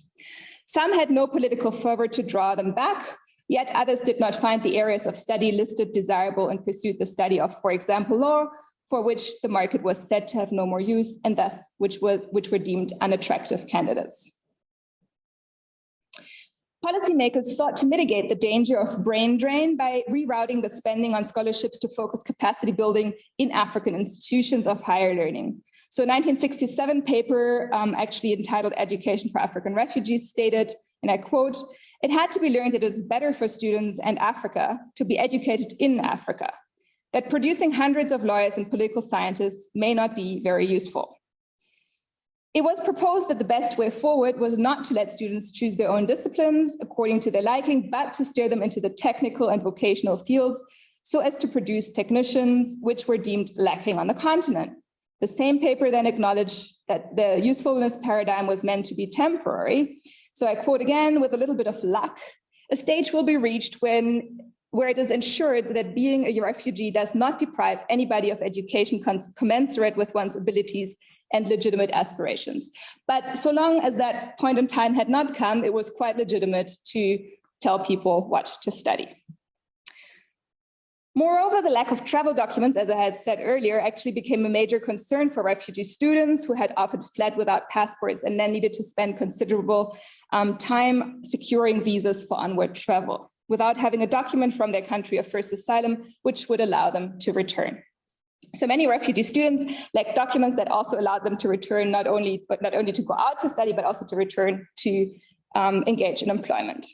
Some had no political fervor to draw them back, yet others did not find the areas of study listed desirable and pursued the study of, for example, law, for which the market was said to have no more use and thus which were deemed unattractive candidates. Policymakers sought to mitigate the danger of brain drain by rerouting the spending on scholarships to focus capacity building in African institutions of higher learning. So 1967 paper actually entitled Education for African Refugees stated, and I quote, "It had to be learned that it is better for students and Africa to be educated in Africa, that producing hundreds of lawyers and political scientists may not be very useful." It was proposed that the best way forward was not to let students choose their own disciplines according to their liking, but to steer them into the technical and vocational fields so as to produce technicians which were deemed lacking on the continent. The same paper then acknowledged that the usefulness paradigm was meant to be temporary. So I quote again, "With a little bit of luck, a stage will be reached where it is ensured that being a refugee does not deprive anybody of education commensurate with one's abilities and legitimate aspirations." But so long as that point in time had not come, it was quite legitimate to tell people what to study. Moreover, the lack of travel documents, as I had said earlier, actually became a major concern for refugee students who had often fled without passports and then needed to spend considerable time securing visas for onward travel without having a document from their country of first asylum, which would allow them to return. So many refugee students lacked documents that also allowed them to return, not only to go out to study, but also to return to engage in employment.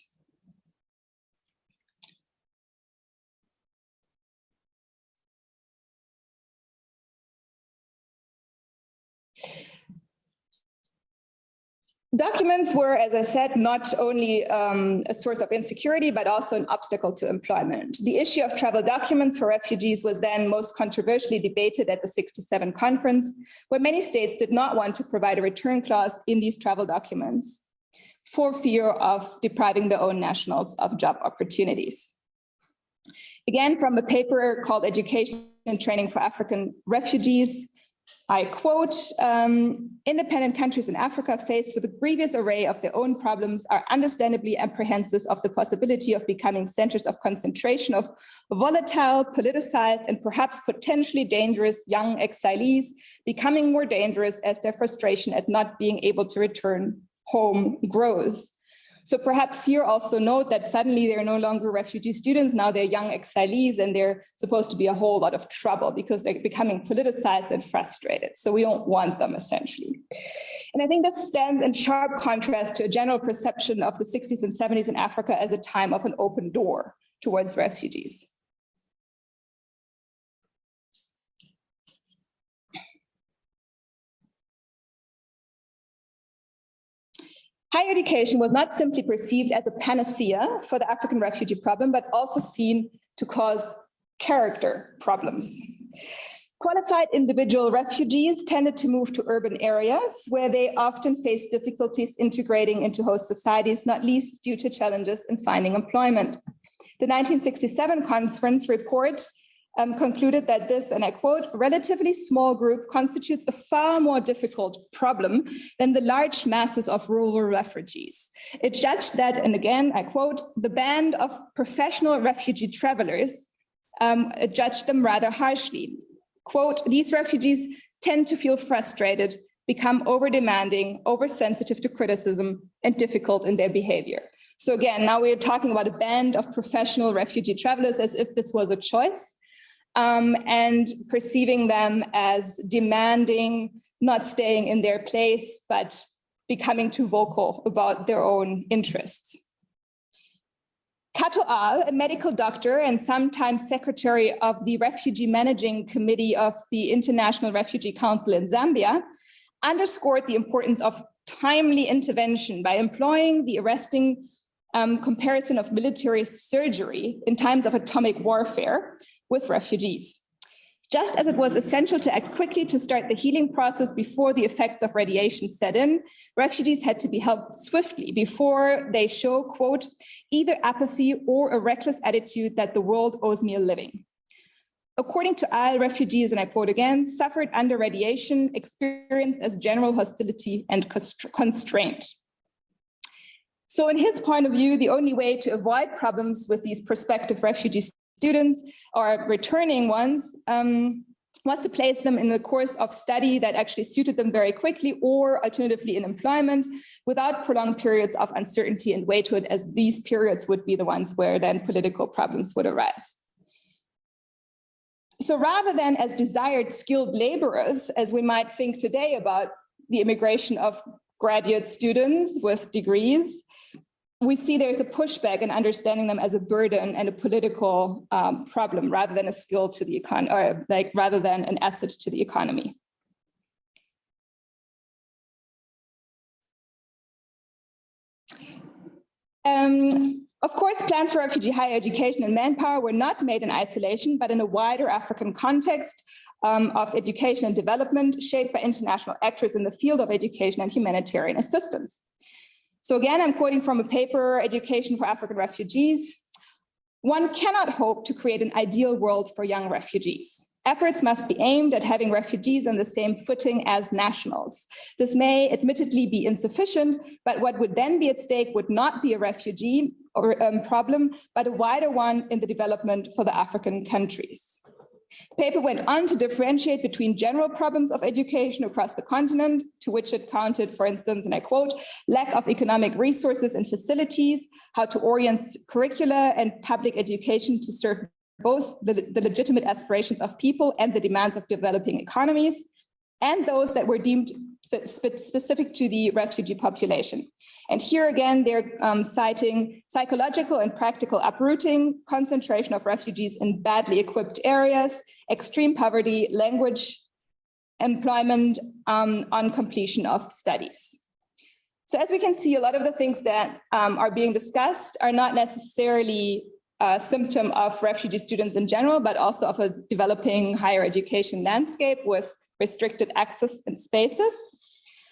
Documents were, as I said, not only a source of insecurity, but also an obstacle to employment. The issue of travel documents for refugees was then most controversially debated at the '67 conference, where many states did not want to provide a return clause in these travel documents for fear of depriving their own nationals of job opportunities. Again, from a paper called Education and Training for African Refugees, I quote, "Independent countries in Africa faced with a grievous array of their own problems are understandably apprehensive of the possibility of becoming centers of concentration of volatile, politicized, and perhaps potentially dangerous young exilees, becoming more dangerous as their frustration at not being able to return home grows." So perhaps here also note that suddenly they're no longer refugee students, now they're young exilees, and they're supposed to be a whole lot of trouble because they're becoming politicized and frustrated. So we don't want them, essentially. And I think this stands in sharp contrast to a general perception of the '60s and '70s in Africa as a time of an open door towards refugees. Higher education was not simply perceived as a panacea for the African refugee problem, but also seen to cause character problems. Qualified individual refugees tended to move to urban areas where they often faced difficulties integrating into host societies, not least due to challenges in finding employment. The 1967 conference report concluded that this, and I quote, "relatively small group constitutes a far more difficult problem than the large masses of rural refugees. It judged that," and again, I quote, "the band of professional refugee travelers judged them rather harshly. Quote, "These refugees tend to feel frustrated, become over-demanding, oversensitive to criticism, and difficult in their behavior." So again, now we're talking about a band of professional refugee travelers as if this was a choice, and perceiving them as demanding, not staying in their place, but becoming too vocal about their own interests. Kato Al, a medical doctor and sometimes secretary of the Refugee Managing Committee of the International Refugee Council in Zambia, underscored the importance of timely intervention by employing the arresting comparison of military surgery in times of atomic warfare with refugees. Just as it was essential to act quickly to start the healing process before the effects of radiation set in, refugees had to be helped swiftly before they show, quote, "either apathy or a reckless attitude that the world owes me a living." According to Al, refugees, and I quote again, suffered under radiation, experienced as general hostility and constraint. So in his point of view, the only way to avoid problems with these prospective refugee students or returning ones was to place them in the course of study that actually suited them very quickly, or alternatively in employment without prolonged periods of uncertainty and waithood, as these periods would be the ones where then political problems would arise. So rather than as desired skilled laborers, as we might think today about the immigration of graduate students with degrees, we see there's a pushback in understanding them as a burden and a political problem rather than a skill to the economy, or rather than an asset to the economy. Of course, plans for refugee higher education and manpower were not made in isolation, but in a wider African context of education and development shaped by international actors in the field of education and humanitarian assistance. So again, I'm quoting from a paper, Education for African Refugees. "One cannot hope to create an ideal world for young refugees. Efforts must be aimed at having refugees on the same footing as nationals. This may admittedly be insufficient, but what would then be at stake would not be a refugee problem, but a wider one in the development for the African countries." The paper went on to differentiate between general problems of education across the continent, to which it counted, for instance, and I quote, "lack of economic resources and facilities, how to orient curricula and public education to serve both the legitimate aspirations of people and the demands of developing economies, and those that were deemed specific to the refugee population." And here again, they're citing psychological and practical uprooting, concentration of refugees in badly equipped areas, extreme poverty, language, employment on completion of studies. So as we can see, a lot of the things that are being discussed are not necessarily a symptom of refugee students in general, but also of a developing higher education landscape with restricted access and spaces.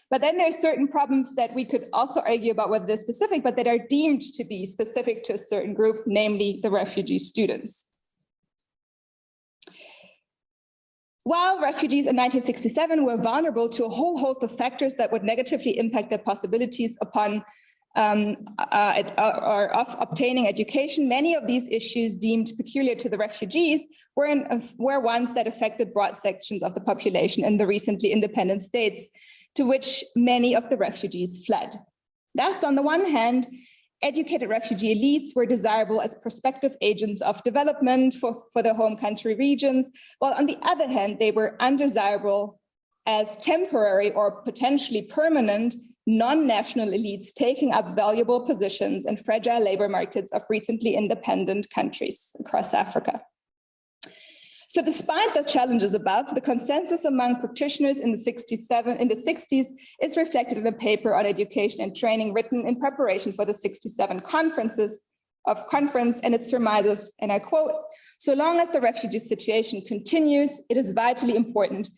But then there's certain problems that we could also argue about whether they're specific, but that are deemed to be specific to a certain group, namely the refugee students. While refugees in 1967 were vulnerable to a whole host of factors that would negatively impact their possibilities upon or of obtaining education, many of these issues deemed peculiar to the refugees were ones that affected broad sections of the population in the recently independent states to which many of the refugees fled. Thus, on the one hand, educated refugee elites were desirable as prospective agents of development for their home country regions, while on the other hand, they were undesirable as temporary or potentially permanent non-national elites taking up valuable positions in fragile labor markets of recently independent countries across Africa. So despite the challenges above, the consensus among practitioners in the 60s is reflected in a paper on education and training written in preparation for the 67 conference, and it surmises, and I quote, "So long as the refugee situation continues, it is vitally important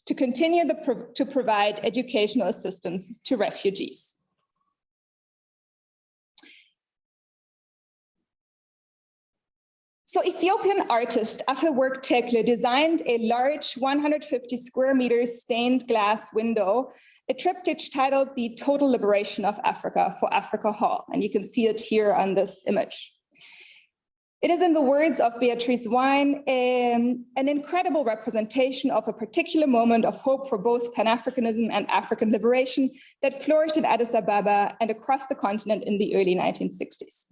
to continue to provide educational assistance to refugees." So Ethiopian artist Afewerk Tekle designed a large 150 square meters stained glass window, a triptych titled "The Total Liberation of Africa" for Africa Hall. And you can see it here on this image. It is, in the words of Beatrice Wine, an incredible representation of a particular moment of hope for both Pan-Africanism and African liberation that flourished in Addis Ababa and across the continent in the early 1960s.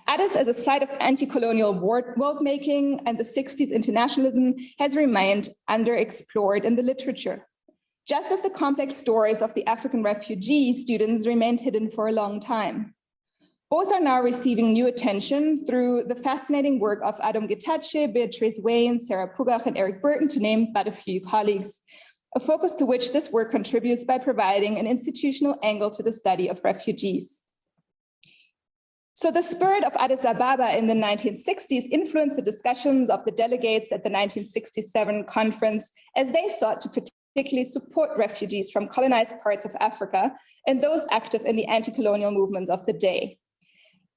Addis, as a site of anti-colonial world-making and the 60s internationalism, has remained underexplored in the literature, just as the complex stories of the African refugee students remained hidden for a long time. Both are now receiving new attention through the fascinating work of Adam Getachew, Beatrice Wayne, Sarah Pugach, and Eric Burton, to name but a few colleagues, a focus to which this work contributes by providing an institutional angle to the study of refugees. So the spirit of Addis Ababa in the 1960s influenced the discussions of the delegates at the 1967 conference as they sought to particularly support refugees from colonized parts of Africa and those active in the anti-colonial movements of the day.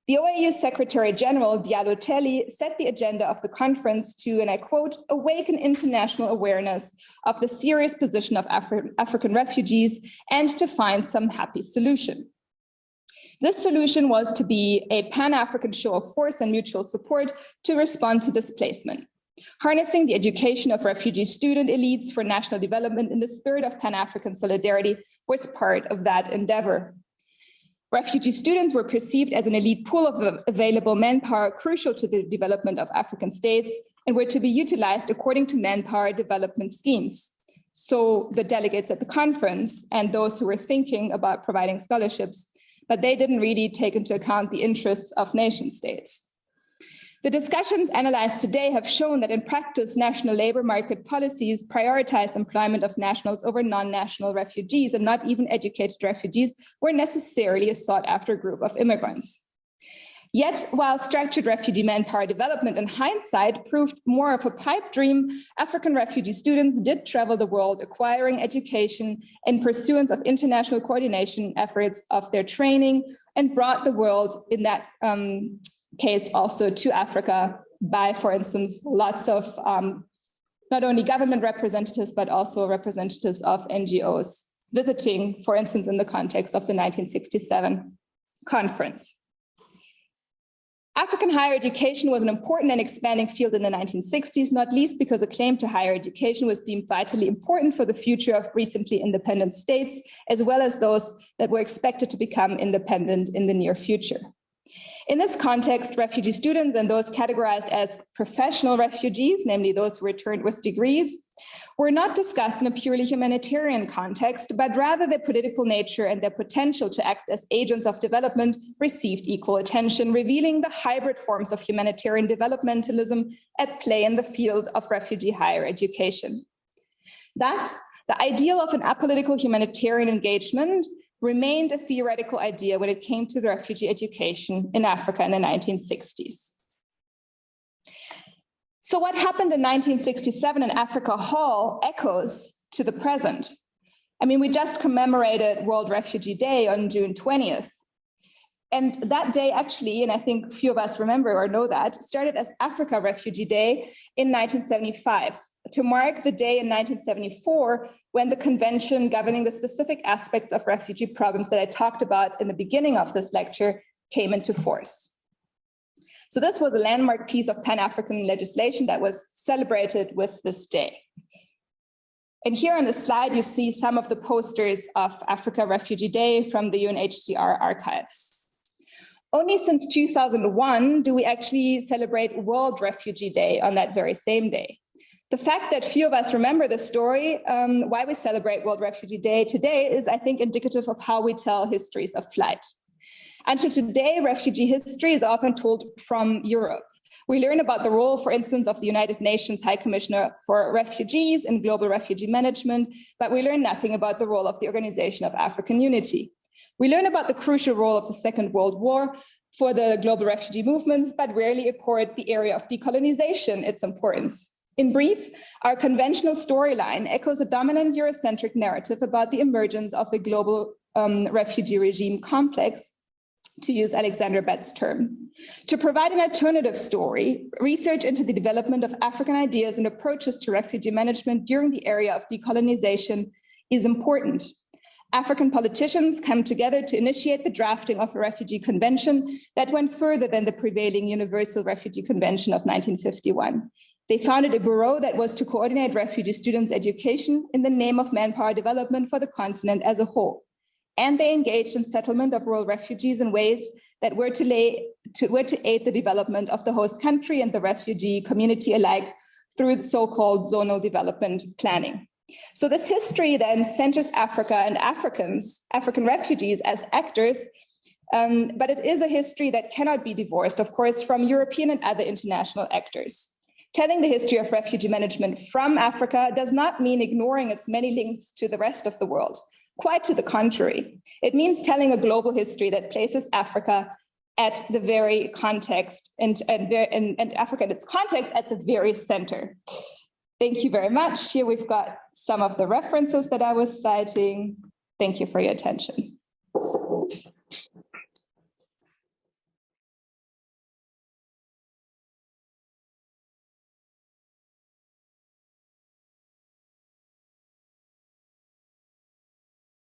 The OAU Secretary General, Diallo Telly, set the agenda of the conference to, and I quote, awaken international awareness of the serious position of African refugees and to find some happy solution. This solution was to be a Pan-African show of force and mutual support to respond to displacement. Harnessing the education of refugee student elites for national development in the spirit of Pan-African solidarity was part of that endeavor. Refugee students were perceived as an elite pool of available manpower crucial to the development of African states and were to be utilized according to manpower development schemes. So the delegates at the conference and those who were thinking about providing scholarships, but they didn't really take into account the interests of nation states. The discussions analyzed today have shown that in practice, national labor market policies prioritized employment of nationals over non-national refugees, and not even educated refugees were necessarily a sought-after group of immigrants. Yet, while structured refugee manpower development in hindsight proved more of a pipe dream, African refugee students did travel the world acquiring education in pursuance of international coordination efforts of their training and brought the world in that case also to Africa by, for instance, lots of not only government representatives, but also representatives of NGOs visiting, for instance, in the context of the 1967 conference. African higher education was an important and expanding field in the 1960s, not least because a claim to higher education was deemed vitally important for the future of recently independent states, as well as those that were expected to become independent in the near future. In this context, refugee students and those categorized as professional refugees, namely those who returned with degrees, were not discussed in a purely humanitarian context, but rather their political nature and their potential to act as agents of development received equal attention, revealing the hybrid forms of humanitarian developmentalism at play in the field of refugee higher education. Thus, the ideal of an apolitical humanitarian engagement remained a theoretical idea when it came to the refugee education in Africa in the 1960s. So what happened in 1967 in Africa Hall echoes to the present. I mean, we just commemorated World Refugee Day on June 20th. And that day actually, and I think few of us remember or know that, started as Africa Refugee Day in 1975 to mark the day in 1974 when the convention governing the specific aspects of refugee problems that I talked about in the beginning of this lecture came into force. So this was a landmark piece of Pan-African legislation that was celebrated with this day. And here on the slide, you see some of the posters of Africa Refugee Day from the UNHCR archives. Only since 2001 do we actually celebrate World Refugee Day on that very same day. The fact that few of us remember the story, why we celebrate World Refugee Day today, is, I think, indicative of how we tell histories of flight. Until today, refugee history is often told from Europe. We learn about the role, for instance, of the United Nations High Commissioner for Refugees in global refugee management, but we learn nothing about the role of the Organization of African Unity. We learn about the crucial role of the Second World War for the global refugee movements, but rarely accord the area of decolonization its importance. In brief, our conventional storyline echoes a dominant Eurocentric narrative about the emergence of a global refugee regime complex, to use Alexander Bett's term. To provide an alternative story, research into the development of African ideas and approaches to refugee management during the era of decolonization is important. African politicians come together to initiate the drafting of a refugee convention that went further than the prevailing Universal Refugee Convention of 1951. They founded a bureau that was to coordinate refugee students' education in the name of manpower development for the continent as a whole. And they engaged in settlement of rural refugees in ways that were to aid the development of the host country and the refugee community alike through the so-called zonal development planning. So this history then centers Africa and African refugees as actors, but it is a history that cannot be divorced, of course, from European and other international actors. Telling the history of refugee management from Africa does not mean ignoring its many links to the rest of the world. Quite to the contrary. It means telling a global history that places Africa at the very context and Africa and its context at the very center. Thank you very much. Here we've got some of the references that I was citing. Thank you for your attention.